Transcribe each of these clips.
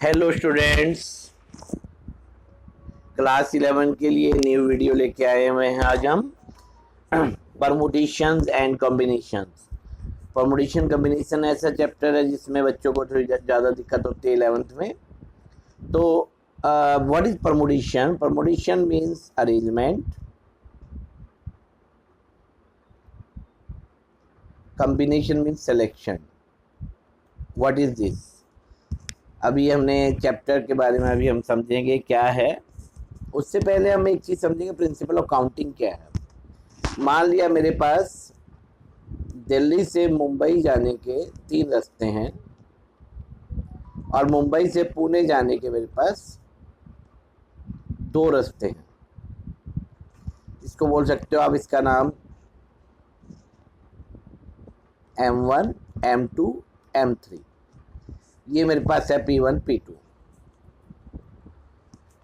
Hello students, class 11 के लिए new video लेके आए हुए हैं। आज हम permutations and combinations. Permutation combination ऐसा चैप्टर है जिसमें बच्चों को थोड़ी ज़्यादा दिक्कत होती है 11th में। तो what is permutation? Permutation means arrangement, combination means selection. What is this? अभी हमने चैप्टर के बारे में अभी हम समझेंगे क्या है। उससे पहले हम एक चीज़ समझेंगे, प्रिंसिपल ऑफ काउंटिंग क्या है। मान लिया मेरे पास दिल्ली से मुंबई जाने के 3 रास्ते हैं और मुंबई से पुणे जाने के मेरे पास 2 रास्ते हैं। इसको बोल सकते हो आप, इसका नाम M1, M2, M3। ये मेरे पास है P1, P2।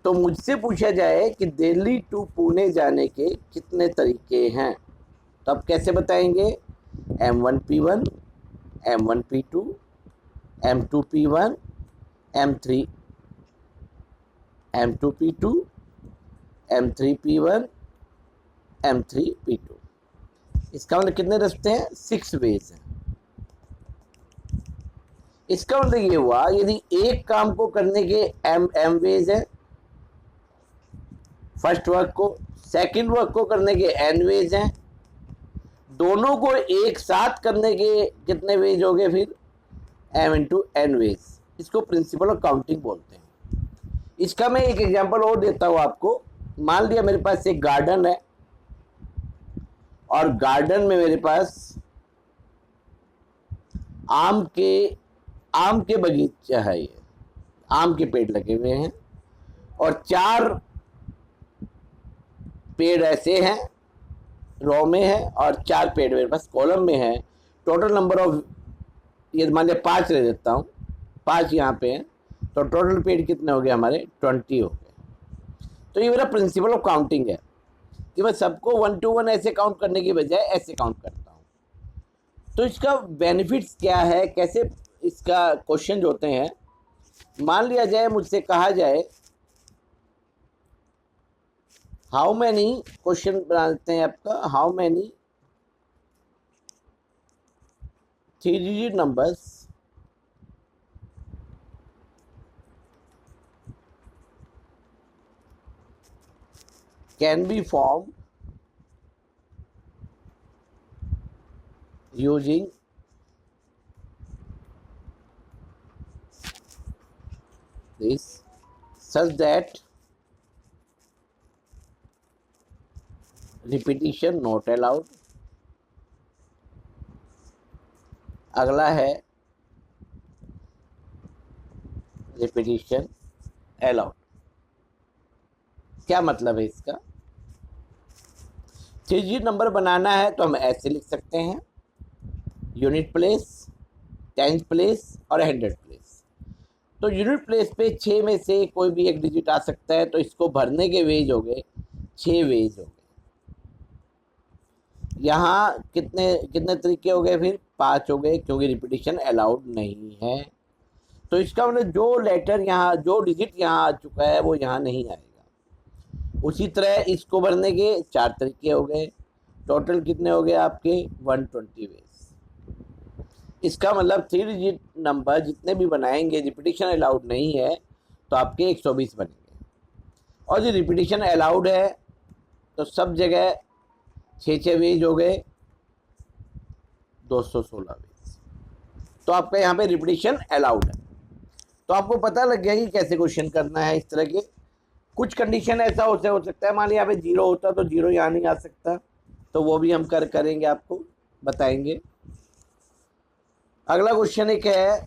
तो मुझसे पूछा जाए कि दिल्ली टू पुणे जाने के कितने तरीके हैं, तो आप कैसे बताएंगे? M1 P1, M1 P2, M2 P1, M3 M2 P2, M3 P1, M3 P2। इसका मतलब कितने रास्ते हैं? 6 वेज हैं। इसका मतलब ये हुआ, यदि एक काम को करने के M वेज है, फर्स्ट वर्क को, सेकंड वर्क को करने के N वेज हैं, दोनों को एक साथ करने के कितने वेज हो गए? फिर M इंटू N वेज। इसको प्रिंसिपल ऑफ काउंटिंग बोलते हैं। इसका मैं एक एग्जांपल और देता हूं आपको। मान लिया मेरे पास एक गार्डन है और गार्डन में मेरे पास आम के बगीचा है। ये आम के पेड़ लगे हुए हैं और 4 पेड़ ऐसे हैं रो में है और 4 पेड़ मेरे पास कॉलम में है। टोटल नंबर ऑफ, ये मान लिया 5 ले देता हूँ, 5 यहाँ पे हैं, तो टोटल पेड़ कितने हो गए हमारे? 20 हो गए। तो ये मेरा प्रिंसिपल ऑफ काउंटिंग है कि मैं सबको 1 to 1 ऐसे काउंट करने की बजाय ऐसे काउंट करता हूँ। तो इसका बेनिफिट्स क्या है, कैसे इसका क्वेश्चन जो होते हैं। मान लिया जाए मुझसे कहा जाए हाउ मैनी, क्वेश्चन बना देते हैं आपका, how many 3 digit numbers can be formed using this such that repetition not allowed। अगला है repetition allowed। क्या मतलब है इसका? 3 डिजिट नंबर बनाना है तो हम ऐसे लिख सकते हैं, यूनिट प्लेस, 10th प्लेस और 100th प्लेस। तो यूनिट प्लेस पे 6 में से कोई भी एक डिजिट आ सकता है, तो इसको भरने के वेज हो गए 6 वेज हो गए। यहाँ कितने कितने तरीके हो गए? फिर 5 हो गए, क्योंकि रिपीटिशन अलाउड नहीं है। तो इसका मतलब जो लेटर यहाँ, जो डिजिट यहाँ आ चुका है वो यहाँ नहीं आएगा। उसी तरह इसको भरने के 4 तरीके हो गए। टोटल कितने हो गए आपके? 120 वेज। इसका मतलब 3 डिजिट नंबर जितने भी बनाएंगे, रिपीटिशन अलाउड नहीं है तो आपके 120 बनेंगे। और जो रिपीटिशन अलाउड है तो सब जगह 6 वेज हो गए, 216 वेज। तो आपका यहाँ पे रिपीटिशन अलाउड है। तो आपको पता लग गया कि कैसे क्वेश्चन करना है। इस तरह के कुछ कंडीशन ऐसा हो सकता है, मान लिया यहाँ पे 0 होता तो 0 यहाँ नहीं आ सकता, तो वो भी हम करेंगे, आपको बताएंगे। अगला क्वेश्चन एक है,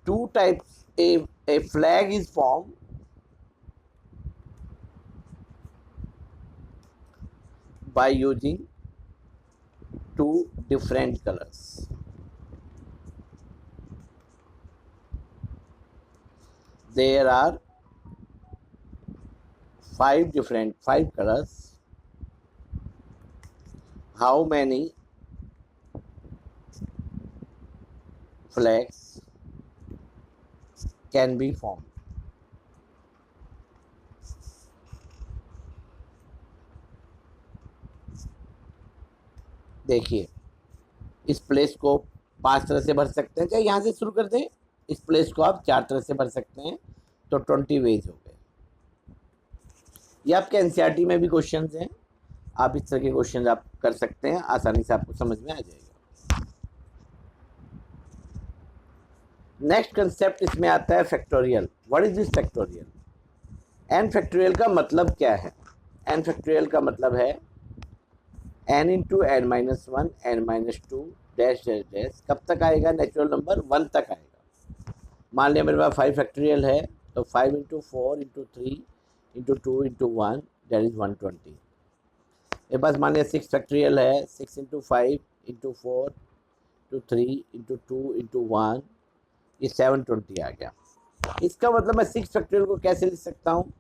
2 types A flag is form by using 2 different colors। There are 5 colors। How many flags can be form. देखिए इस प्लेस को 5 तरह से भर सकते हैं, चाहे यहाँ से शुरू कर दें। इस प्लेस को आप 4 तरह से भर सकते हैं, तो 20 वेज हो गए। ये आपके एनसीईआरटी में भी क्वेश्चंस हैं, आप इस तरह के क्वेश्चंस आप कर सकते हैं, आसानी से आपको समझ में आ जाएगा। नेक्स्ट कंसेप्ट इसमें आता है factorial. What is this factorial? N factorial का मतलब क्या है? एन फैक्टोरियल का मतलब है n into N minus one N minus two dash dash dash. कब तक आएगा? नेचुरल नंबर 1 तक आएगा। मान लिया मेरे पास 5 फैक्टोरियल है, तो 5 into 4 into 3 into 2 into 1 that is 120। मेरे पास मान लिया 6 फैक्टोरियल है, 6 into 5 into 4 into 3 into 2 into 1, ये 720 आ गया। इसका मतलब मैं 6 फैक्टोरियल को कैसे लिख सकता हूँ?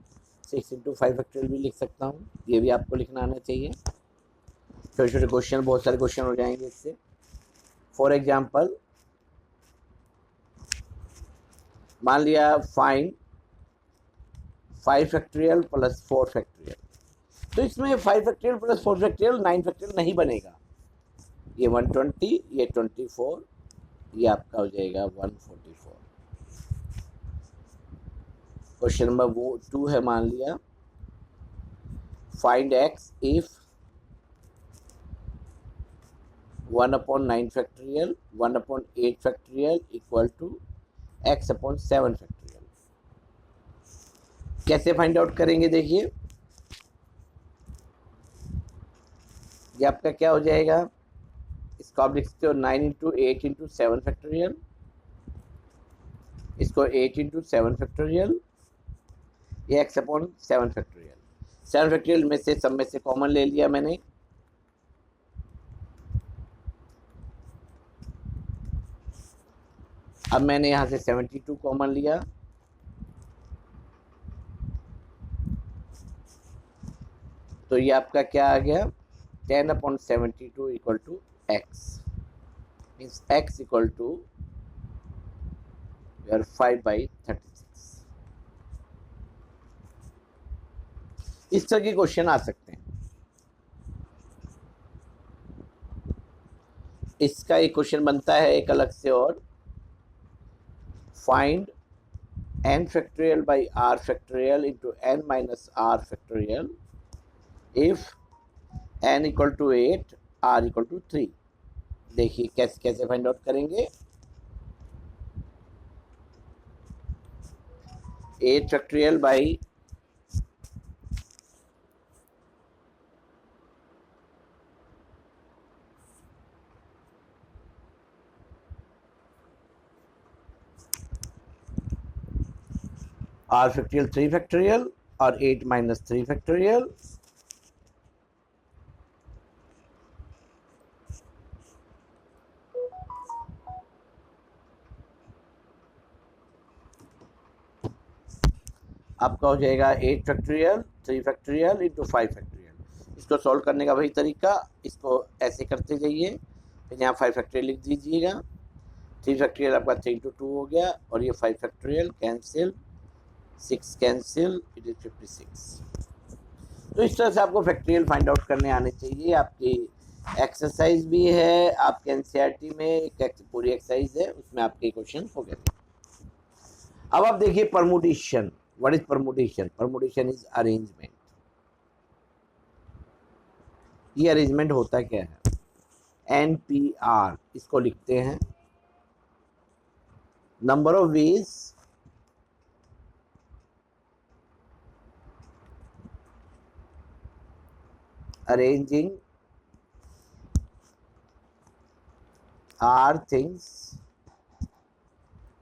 6 इंटू 5 फैक्टोरियल भी लिख सकता हूँ, ये भी आपको लिखना आना चाहिए। छोटे छोटे क्वेश्चन, बहुत सारे क्वेश्चन हो जाएंगे इससे। फॉर एग्जाम्पल मान लिया फाइंड 5 फैक्टोरियल प्लस 4 फैक्टोरियल, तो इसमें 5 फैक्टोरियल प्लस 4 फैक्टोरियल 9 फैक्टोरियल नहीं बनेगा। ये 120, ये 24, ये आपका हो जाएगा 144। क्वेश्चन नंबर 2 है, मान लिया find X if 1/9 factorial 1/8 factorial equal to x/7 factorial. कैसे फाइंड आउट करेंगे? देखिए ये आपका क्या हो जाएगा, इसको आप लिखते हो 9 इंटू 8 इंटू 7 फैक्टोरियल, इसको 8 इंटू 7 फैक्टोरियल, ये x/7 फैक्टोरियल। 7 फैक्टोरियल में से सब में से कॉमन ले लिया मैंने, अब मैंने यहाँ से 72 कॉमन लिया, तो ये आपका क्या आ गया, 10/72 equal to x, means x equal to 5/36। इस तरह के क्वेश्चन आ सकते हैं। इसका एक क्वेश्चन बनता है एक अलग से, और find n factorial by r factorial into n minus r factorial if n equal to 8 r equal to 3। देखिए कैसे कैसे फाइंड आउट करेंगे। 8 factorial by r factorial 3 factorial और 8 माइनस 3 फैक्टोरियल, आपका हो जाएगा 8 फैक्टोरियल 3 फैक्टोरियल इंटू 5 फैक्टोरियल। इसको solve करने का वही तरीका, इसको ऐसे करते जाइए, फिर यहाँ 5 फैक्टोरियल लिख दीजिएगा। 3 फैक्टोरियल आपका 3 इंटू 2 हो गया, और ये 5 factorial cancel, 6 cancel, it is 56। तो इस तरह से आपको फैक्टोरियल फाइंड आउट करने आने चाहिए। आपकी एक्सरसाइज भी है, आपके एनसीईआरटी में एक पूरी एक्सरसाइज है, उसमें आपके क्वेश्चन हो गए। अब आप देखिए permutation. What is permutation? Permutation is arrangement. ये अरेंजमेंट होता क्या है? NPR इसको लिखते हैं, number of veg arranging R things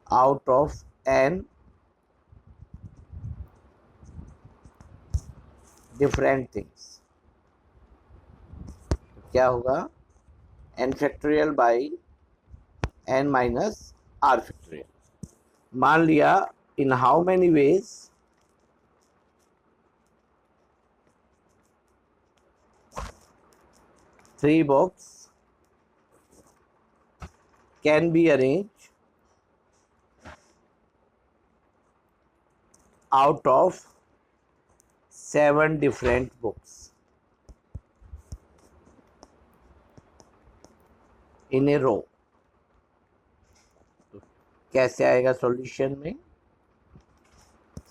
out of n different things। क्या होगा? n factorial by n minus r factorial. मान लिया in how many ways 3 box can be arranged out of 7 different books in a row। तो कैसे आएगा solution में?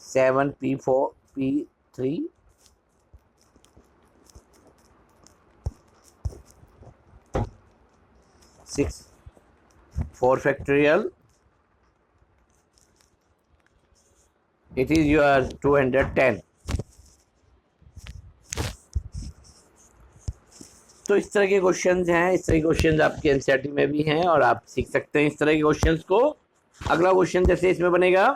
7p4 p3 6 4 factorial, it is your 210। तो इस तरह के क्वेश्चंस हैं, इस तरह के क्वेश्चंस आपके एनसीईआरटी में भी हैं और आप सीख सकते हैं इस तरह के क्वेश्चंस को। अगला क्वेश्चन जैसे इसमें बनेगा,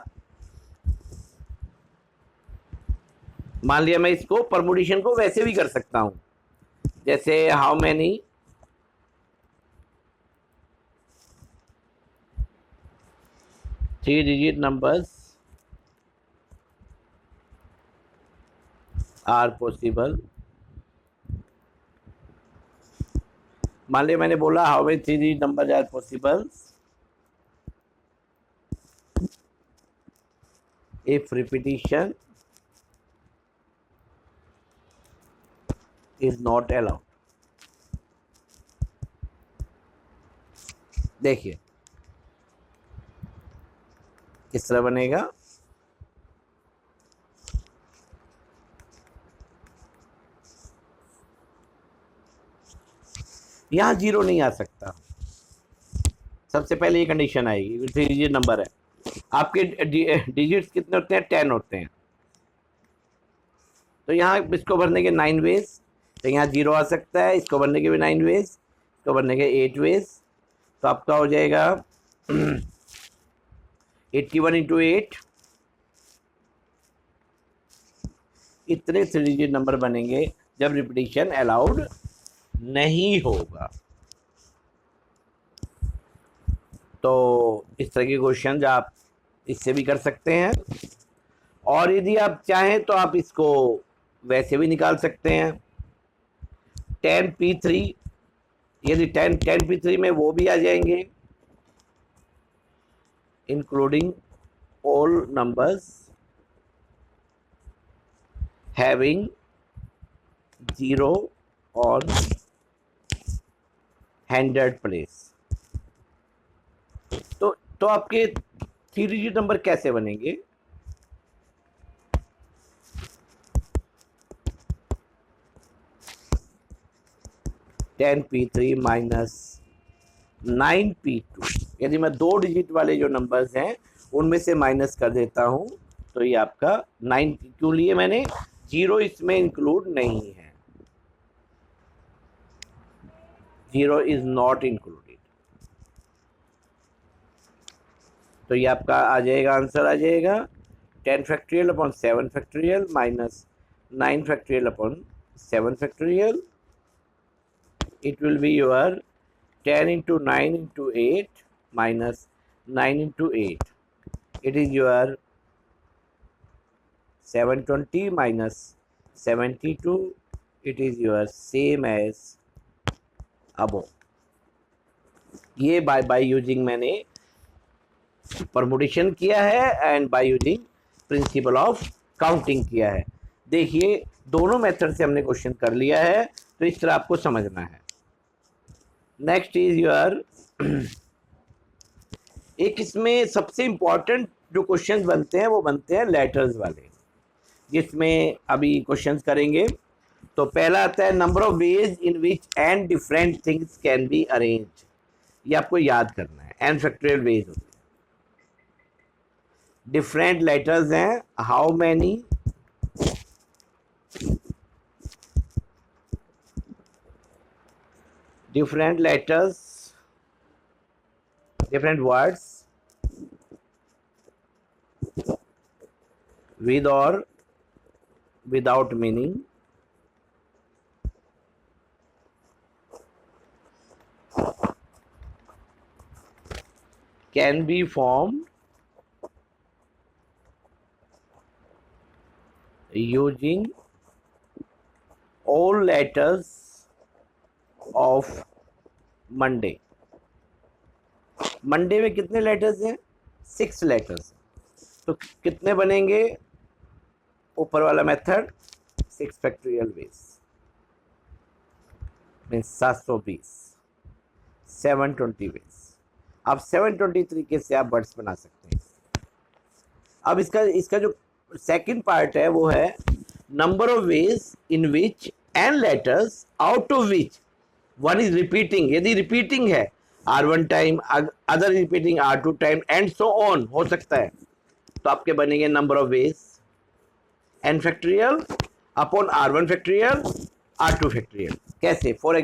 मान लिया मैं इसको परमुटेशन को वैसे भी कर सकता हूं, जैसे how many three digit numbers are possible. मान लिया मैंने बोला how many three digit numbers are possible if repetition is not allowed. देखिए किस तरह बनेगा। यहां जीरो नहीं आ सकता, सबसे पहले ये कंडीशन आएगी, थ्री डिजिट नंबर है, आपके डिजिट्स कितने होते हैं? 10 होते हैं। तो यहाँ इसको भरने के 9 वेज, तो यहाँ जीरो आ सकता है, इसको भरने के भी 9 वेज, इसको भरने के 8 वेज। तो आपका हो जाएगा 81 इंटू 8, इतने थ्री डिजिट नंबर बनेंगे जब रिपीटिशन अलाउड नहीं होगा। तो इस तरह के क्वेश्चन आप इससे भी कर सकते हैं, और यदि आप चाहें तो आप इसको वैसे भी निकाल सकते हैं। 10p3, यदि 10p3 में वो भी आ जाएंगे, including all numbers having zero on 100 place. तो आपके थ्री डिजिट नंबर कैसे बनेंगे? (10p3 माइनस 9p2), यदि मैं 2 डिजिट वाले जो नंबर्स हैं उनमें से माइनस कर देता हूं तो ये आपका 9, क्यों लिए मैंने? जीरो इसमें इंक्लूड नहीं है, जीरो इज नॉट इंक्लूडेड। तो ये आपका आ जाएगा, आंसर आ जाएगा 10 factorial upon 7 factorial minus 9 factorial upon 7 factorial. It will be your 10 into 9 into 8 minus 9 into 8. It is your 720 minus 72. It is your same as above. ये by using मैंने permutation किया है and by using principle of counting किया है। देखिए दोनों method से हमने क्वेश्चन कर लिया है, तो इस तरह आपको समझना है। नेक्स्ट इज योर एक इसमें सबसे इंपॉर्टेंट जो क्वेश्चंस बनते हैं वो बनते हैं लेटर्स वाले, जिसमें अभी क्वेश्चंस करेंगे। तो पहला आता है number of ways in which an different things can be arrange. ये आपको याद करना है, एन फैक्टोरियल वेज होते हैं। डिफरेंट लेटर्स हैं, how many different letters, different words with or without meaning can be formed using all letters of Monday. Monday में कितने लेटर्स हैं? 6 लेटर्स। तो कितने बनेंगे? ऊपर वाला method 6 factorial ways means 720, 720 ways. अब 720 तरीके से आप वर्ड्स बना सकते हैं। अब इसका जो सेकंड पार्ट है वो है number of ways in which and letters out of which one is repeating. यदि रिपीटिंग है R1 time, other repeating R2 time and so on हो सकता है, तो आपके बनेंगे number of veg n factorial upon R1 factorial R2 factorial. कैसे? For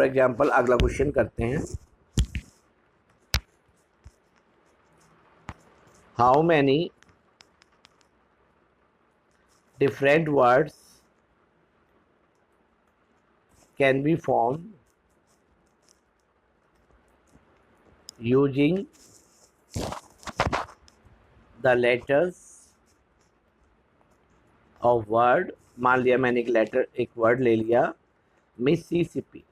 example अगला क्वेश्चन करते हैं। How many different words can be formed using the letters of word। मान लिया मैंने एक वर्ड ले लिया मिसिसिपी,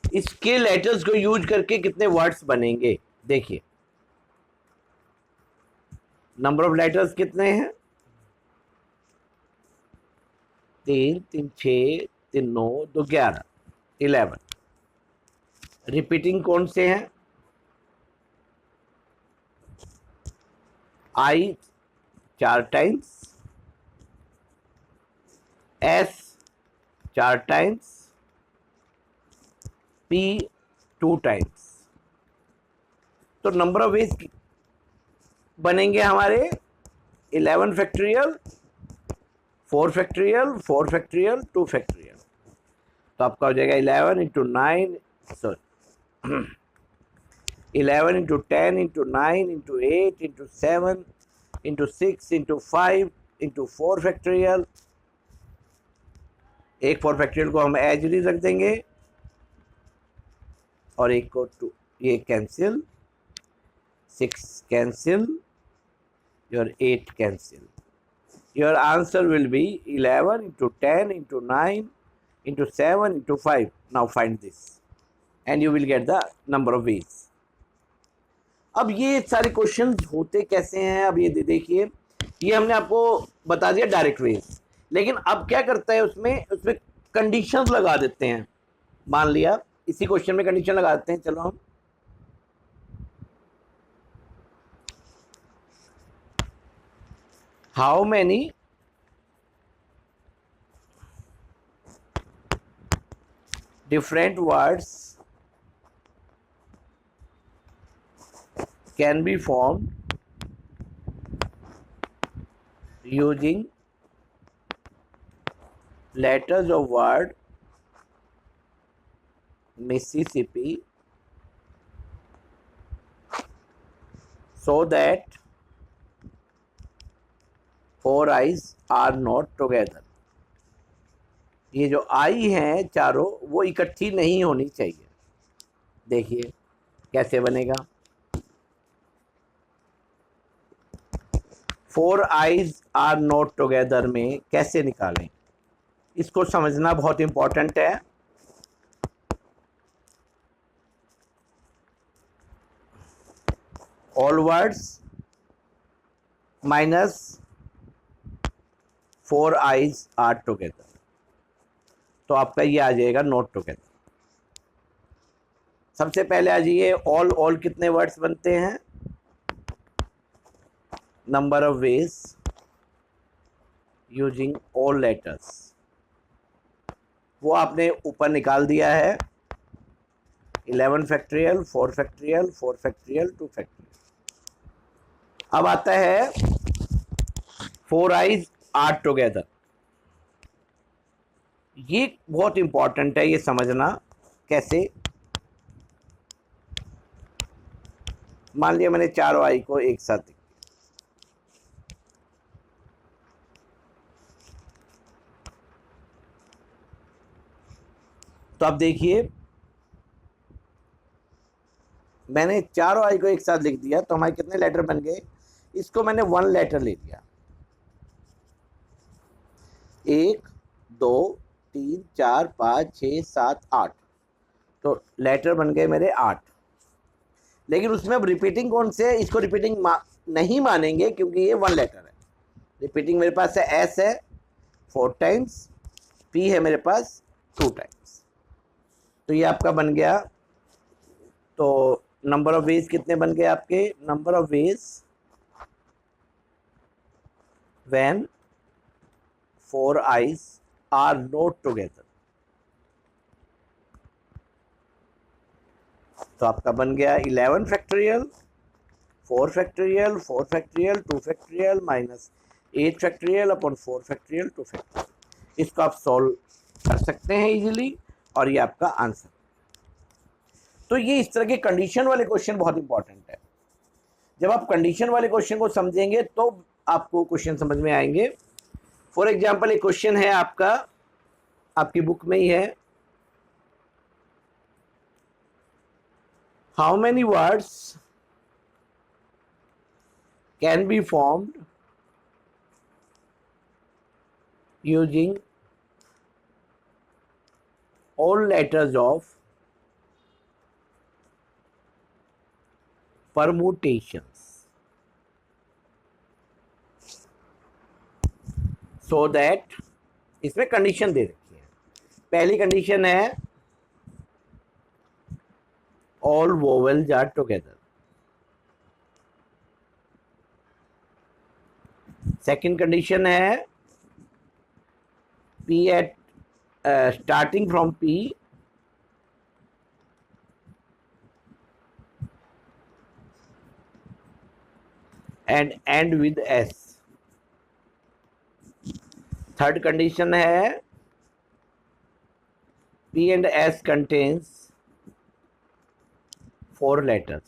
इसके लेटर्स को यूज करके कितने वर्ड्स बनेंगे? देखिए नंबर ऑफ लेटर्स कितने हैं? 3 3 6 3 9 2 11, 11। रिपीटिंग कौन से हैं? I 4 times, S 4 times, P 2 times. तो नंबर ऑफ वेज बनेंगे हमारे 11 फैक्टोरियल, 4 फैक्टोरियल, 4 फैक्टोरियल, 2 फैक्टोरियल। तो आपका हो जाएगा 11 into 9, sorry 11 into 10 into 9 into 8 into 7 into 6 into 5 into 4 factorial. एक 4 फैक्टोरियल को हम एज इट इज रख देंगे और एक को 2, ये cancel, 6 cancel, your 8 cancel. Your answer will be 11 into 10 into 9 into 7 into 5. Now find this and you will get the number of ways. अब ये सारे क्वेश्चंस होते कैसे हैं? अब ये देखिए, ये हमने आपको बता दिया डायरेक्ट वेज, लेकिन अब क्या करता है उसमें कंडीशंस लगा देते हैं। मान लिया इसी क्वेश्चन में कंडीशन लगा देते हैं। चलो हम how many different words can be formed using letters of word Mississippi so that 4 eyes are not together। ये जो आई हैं चारों वो इकट्ठी नहीं होनी चाहिए। देखिए कैसे बनेगा। 4 eyes are not together में कैसे निकालें, इसको समझना बहुत इंपॉर्टेंट है। All words minus 4 eyes are together, तो आपका ये आ जाएगा नॉट टुगेदर। सबसे पहले आ जाइए ऑल कितने वर्ड्स बनते हैं? Number of veg using all letters, वो आपने ऊपर निकाल दिया है। 11 फैक्टोरियल, 4 फैक्टोरियल, 4 फैक्टोरियल, 2 फैक्टोरियल। अब आता है 4 eyes are together। ये बहुत इंपॉर्टेंट है, ये समझना कैसे। मान लिया मैंने चारों आई को एक साथ लिख दिया, तो अब देखिए मैंने चारों आई को एक साथ लिख दिया, तो हमारे कितने लेटर बन गए? इसको मैंने 1 लेटर ले लिया, 1 2 3 4 5 6 7 8, तो लेटर बन गए मेरे 8। लेकिन उसमें अब रिपीटिंग कौन से है, इसको रिपीटिंग नहीं मानेंगे क्योंकि ये 1 लेटर है। रिपीटिंग मेरे पास है एस है 4 टाइम्स, पी है मेरे पास 2 टाइम्स। तो ये आपका बन गया। तो नंबर ऑफ वेज कितने बन गए आपके? Number of ways when 4 eyes are not together. तो आपका बन गया 11 factorial, 4 factorial, 4 factorial, 2 factorial minus 8 factorial upon 4 factorial 2 factorial. इसको आप सॉल्व कर सकते हैं इजीली और ये आपका आंसर। तो ये इस तरह के कंडीशन वाले क्वेश्चन बहुत इंपॉर्टेंट है। जब आप कंडीशन वाले क्वेश्चन को समझेंगे तो आपको क्वेश्चन समझ में आएंगे। फॉर एग्जाम्पल एक क्वेश्चन है आपका, आपकी बुक में ही है, how many words can be formed using all letters of permutations so that, इसमें कंडीशन दे रखी है। पहली कंडीशन है all vowels are together। Second condition है P at starting from P and end with S। Third condition है P and S contains 4 letters।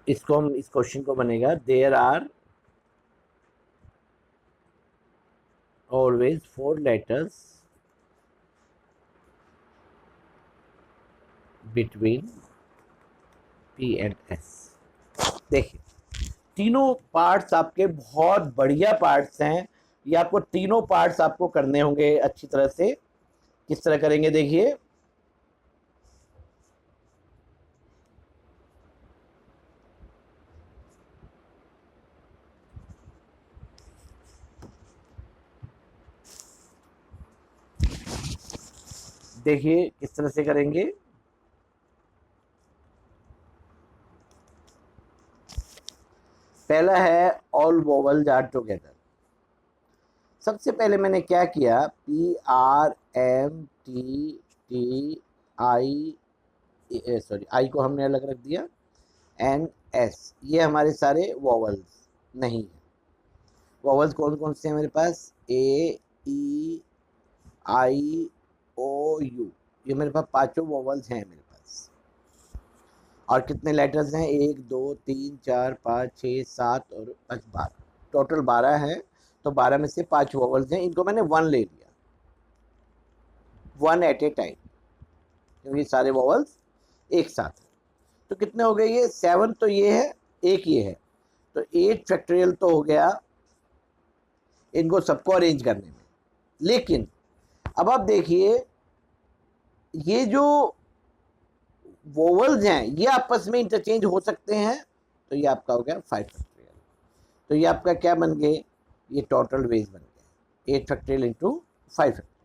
इसको हम, इस क्वेश्चन को बनेगा there are always 4 letters between P and S। देखिए तीनों parts आपके बहुत बढ़िया पार्ट्स हैं। ये आपको तीनों पार्ट्स आपको करने होंगे अच्छी तरह से। किस तरह करेंगे देखिए, देखिए किस तरह से करेंगे। पहला है ऑल वोवल्स आर टुगेदर। सबसे पहले मैंने क्या किया, P R M T T I, sorry I को हमने अलग रख दिया, N S, ये हमारे सारे वोवल्स नहीं है। वोवल्स कौन कौन से हैं मेरे पास? A E I O U, ये मेरे पास पांचों वोवल्स हैं मेरे पास। और कितने लेटर्स हैं? 1 2 3 4 5 6 7 और 12, टोटल 12 हैं। तो 12 में से 5 वोवल्स हैं, इनको मैंने 1 ले लिया, 1 एट ए टाइम, क्योंकि सारे वोवल्स एक साथ हैं। तो कितने हो गए ये? 7 तो ये है, एक ये है, तो 8 फैक्टोरियल तो हो गया इनको सबको अरेंज करने में। लेकिन अब आप देखिए ये जो वोवल्स हैं ये आपस में इंटरचेंज हो सकते हैं। तो ये आपका हो गया 5 फैक्टोरियल। तो ये आपका क्या बन गए? ये टोटल वेज बन गए 8 फैक्टोरियल इंटू 5 फैक्टोरियल।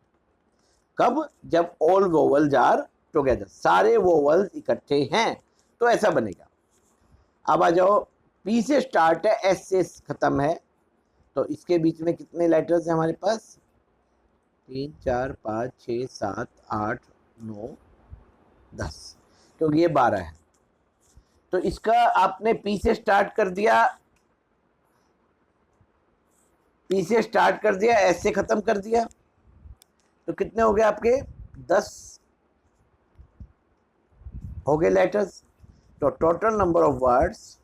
कब? जब ऑल वोवल्स आर टुगेदर, सारे वोवल्स इकट्ठे हैं, तो ऐसा बनेगा। अब आ जाओ, पी से स्टार्ट है, एस से खत्म है, तो इसके बीच में कितने लेटर्स हैं हमारे पास? 3 4 5 6 7 8 9 10, क्योंकि ये 12 है। तो इसका आपने पी से स्टार्ट कर दिया, पी से स्टार्ट कर दिया, एस से खत्म कर दिया, तो कितने हो गए आपके? 10 हो गए लेटर्स। तो total number of words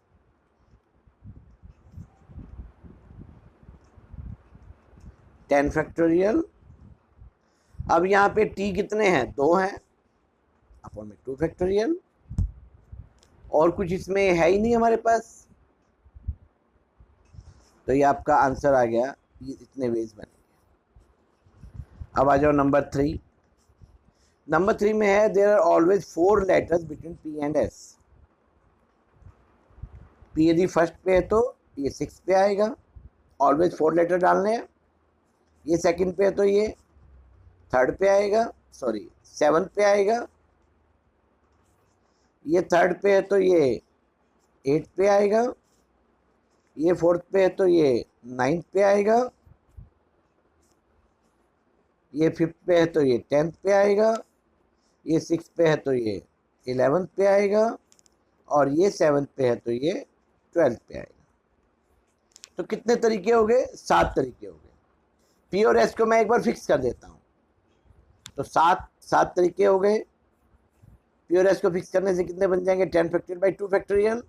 10 factorial. अब यहाँ पे टी कितने हैं? 2 हैं, अपॉन में 2 फैक्टोरियल। और कुछ इसमें है ही नहीं हमारे पास, तो ये आपका आंसर आ गया, ये इतने वेज बनेंगे। अब आ जाओ नंबर 3। नंबर 3 में है there are always 4 letters between P and S. P यदि फर्स्ट पे है तो ये 6 पे आएगा, ऑलवेज 4 लेटर डालने हैं। ये सेकंड पे है तो ये थर्ड पे आएगा, सॉरी 7 पे आएगा। ये थर्ड पे है तो ये 8 पे आएगा। ये फोर्थ पे है तो ये 9 पे आएगा। ये फिफ्थ पे है तो ये 10th पे आएगा। ये 6 पे है तो ये 11th पे आएगा। और ये 7 पे है तो ये 12th पे आएगा। तो कितने तरीके हो गए? 7 तरीके हो गए। पी और एस को मैं एक बार फिक्स कर देता हूँ। तो 7 तरीके हो गए। पी और एस को फिक्स करने से कितने बन जाएंगे? 10 फैक्टोरियल बाई 2 फैक्टोरियल।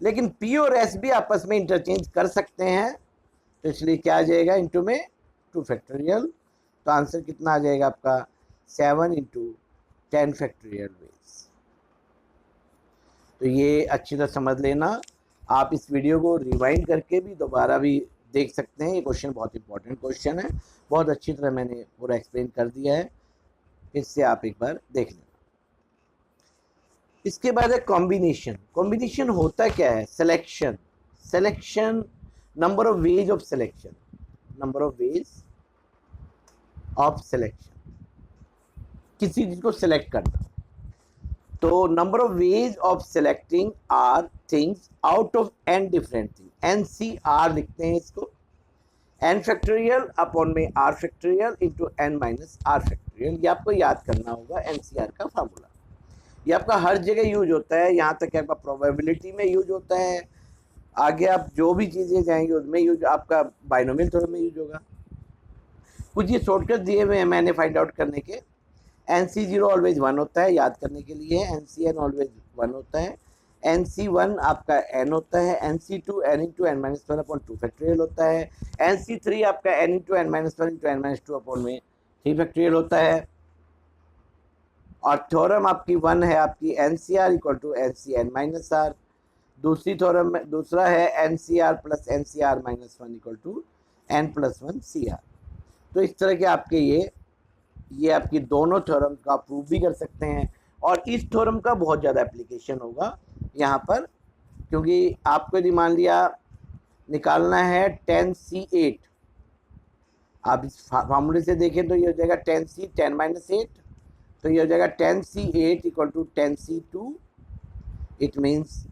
लेकिन पी और एस भी आपस में इंटरचेंज कर सकते हैं, तो इसलिए क्या आ जाएगा? इंटू में 2 फैक्टोरियल। तो आंसर कितना आ जाएगा आपका? 7 इंटू 10 फैक्टोरियल वेज। तो ये अच्छी तरह समझ लेना। आप इस वीडियो को रिवाइंड करके भी दोबारा भी देख सकते हैं। ये क्वेश्चन बहुत इंपॉर्टेंट क्वेश्चन है, बहुत अच्छी तरह मैंने पूरा एक्सप्लेन कर दिया है, इससे आप एक बार देख लेना। इसके बाद है कॉम्बिनेशन। कॉम्बिनेशन होता क्या है? Selection. Selection, number of ways of selection, number of ways of selection, किसी चीज को सिलेक्ट करना। तो number of ways of selecting are things out of N different thing, NCR लिखते हैं इसको। n फैक्टोरियल अपॉन में r factorial into n minus r factorial. ये आपको याद करना होगा NCR का फार्मूला। ये आपका हर जगह यूज होता है, यहाँ तक आपका प्रोबेबिलिटी में यूज होता है। आगे आप जो भी चीज़ें जाएंगे उसमें यूज, आपका बाइनोमियल थ्योरम में यूज होगा। कुछ ये शॉर्टकट दिए हुए हैं मैंने फाइंड आउट करने के। NC0 ऑलवेज 1 होता है, याद करने के लिए। NCN ऑलवेज 1 होता है। NC1 आपका n होता है। NC2 n into n minus 1 upon 2 factorial होता है। NC3 आपका n into n minus 1 into n minus 2 upon में 3 फैक्टोरियल होता है। और थ्योरम आपकी 1 है आपकी NCR equal to NCN minus R। दूसरी थ्योरम में दूसरा है NCR plus NCR minus 1 equal to n plus 1 CR। तो इस तरह के आपके ये आपकी दोनों थ्योरम का प्रूव भी कर सकते हैं। और इस थ्योरम का बहुत ज़्यादा एप्लीकेशन होगा यहाँ पर, क्योंकि आपको यदि मान लिया निकालना है 10C8, आप इस फार्मूले से देखें तो ये हो जाएगा 10C 10 माइनस 8, तो ये हो जाएगा 10C8 equal to 10C2। It means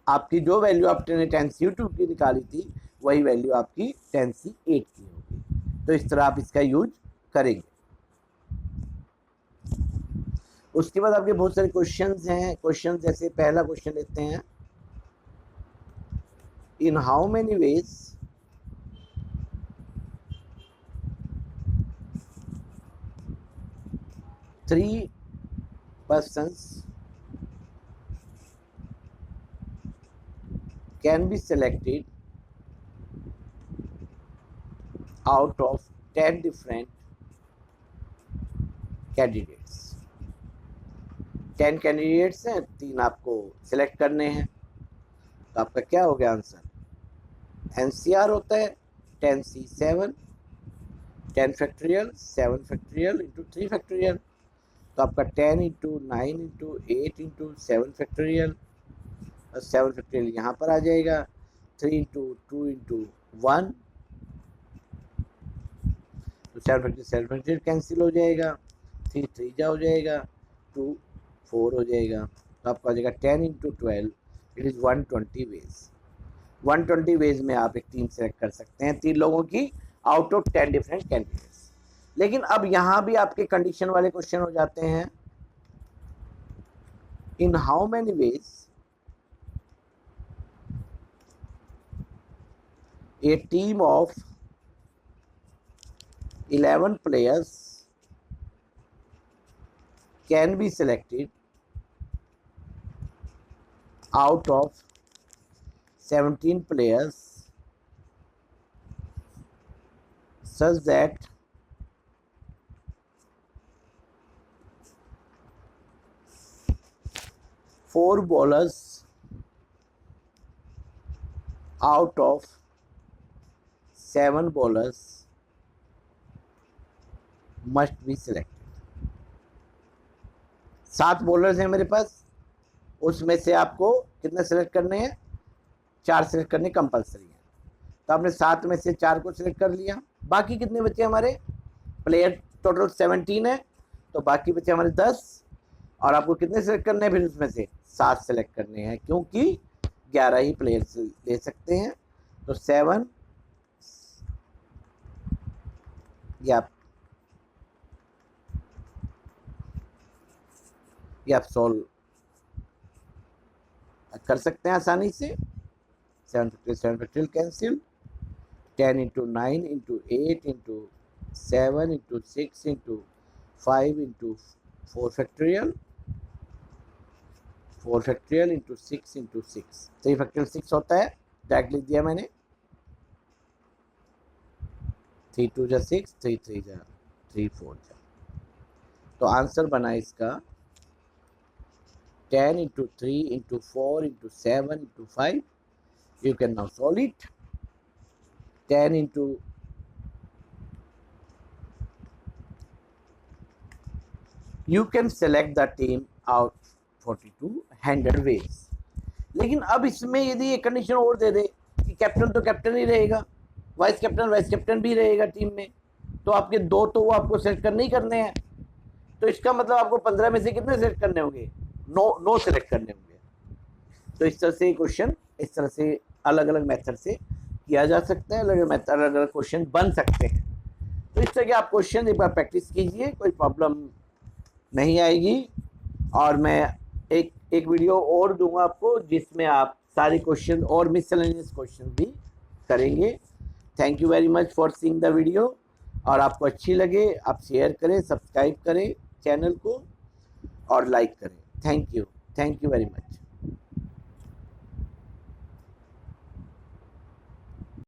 आपकी जो वैल्यू आपने 10C2 की निकाली थी वही वैल्यू आपकी 10C8 की होगी। तो इस तरह आप इसका यूज करेंगे। उसके बाद आपके बहुत सारे क्वेश्चंस हैं। क्वेश्चन जैसे पहला क्वेश्चन लेते हैं, in how many ways three persons can be selected out of 10 different candidates। 10 candidates हैं, 3 आपको सिलेक्ट करने हैं। तो आपका क्या हो गया आंसर? NCR होता है 10C7 10 factorial 7 factorial into 3 factorial. तो आपका 10 into 9 into 8 into 7 factorial, 7 factorial यहाँ पर आ जाएगा। 3 इंटू 2 इंटू 1, तो 7 फैक्टोरियल कैंसिल हो जाएगा। 3 3 जा हो जाएगा, 2 4 हो जाएगा। तो आपका आ जाएगा 10 into 12, it is 120 ways. 120 ways में आप एक टीम सेलेक्ट कर सकते हैं 3 लोगों की आउट ऑफ 10 डिफरेंट कैंडिडेट्स। लेकिन अब यहाँ भी आपके कंडीशन वाले क्वेश्चन हो जाते हैं। In how many ways a team of 11 players can be selected out of 17 players such that four bowlers out of 7 bowlers must be selected। 7 bowlers हैं मेरे पास, उसमें से आपको कितने सेलेक्ट करने हैं, 4 सेलेक्ट करने कंपलसरी है। तो आपने 7 में से 4 को सिलेक्ट कर लिया। बाकी कितने बचे हमारे, प्लेयर टोटल 17 है, तो बाकी बचे हमारे 10, और आपको कितने सेलेक्ट करने हैं फिर उसमें से 7 सेलेक्ट करने हैं, क्योंकि 11 ही प्लेयर्स ले सकते हैं। तो 7 या आप सॉल्व कर सकते हैं आसानी से। 7 factorial cancel, 10 into 9 into 8 into 7 into 6 into 5 into 4 factorial, 4 factorial into 6 into 6, 3 factorial 6 होता है, डायरेक्ट लिख दिया मैंने। 3 2 जा 6, 3 3 जा 3 4 जा। तो आंसर बना इसका 10 into 3 into 4 into 7 into 5। You can now solve it. 10 into you can select the team out 42 100 ways। लेकिन अब इसमें यदि एक कंडीशन और दे दे कि कैप्टन तो कैप्टन ही रहेगा, वाइस कैप्टन भी रहेगा टीम में, तो आपके 2 तो वो आपको सेलेक्ट करने ही करने हैं। तो इसका मतलब आपको 15 में से कितने सेलेक्ट करने होंगे, 9 सेलेक्ट करने होंगे। तो इस तरह से क्वेश्चन इस तरह से अलग अलग मेथड से किया जा सकता है, अलग अलग क्वेश्चन बन सकते हैं। तो इस तरह के आप क्वेश्चन एक बार प्रैक्टिस कीजिए, कोई प्रॉब्लम नहीं आएगी। और मैं एक वीडियो और दूंगा आपको जिसमें आप सारे क्वेश्चन और मिसलेनियस क्वेश्चन भी करेंगे। Thank you very much for seeing the video. और आपको अच्छी लगे आप शेयर करें, सब्सक्राइब करें चैनल को और लाइक करें। Thank you very much.